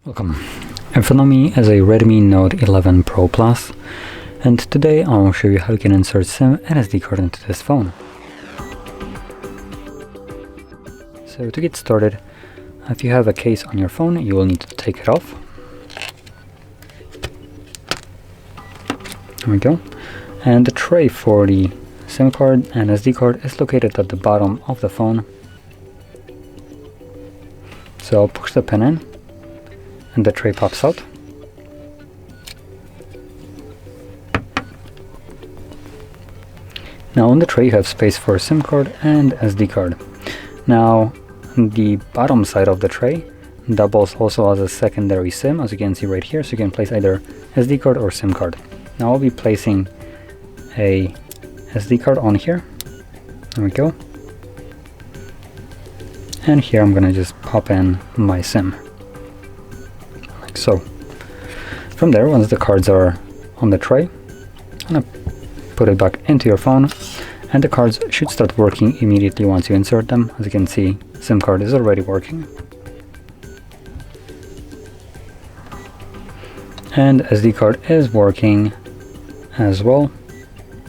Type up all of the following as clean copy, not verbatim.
Welcome. In front of me is a Redmi Note 11 Pro Plus, and today I'll show you how you can insert SIM and SD card into this phone. So to get started, if you have a case on your phone, you will need to take it off. There we go. And the tray for the SIM card and SD card is located at the bottom of the phone. So I'll push the pin in, and the tray pops out. Now on the tray you have space for a SIM card and SD card. Now the bottom side of the tray doubles also as a secondary SIM, as you can see right here, so you can place either SD card or SIM card. Now I'll be placing a SD card on here. There we go. And here I'm gonna just pop in my SIM, like so. From there, once the cards are on the tray, I'm gonna put it back into your phone, and the cards should start working immediately once you insert them. As you can see, SIM card is already working. And SD card is working as well,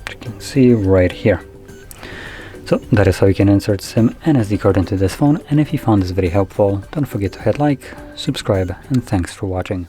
as you can see right here. So that is how you can insert SIM and SD card into this phone, and if you found this video helpful, don't forget to hit like, subscribe, and thanks for watching.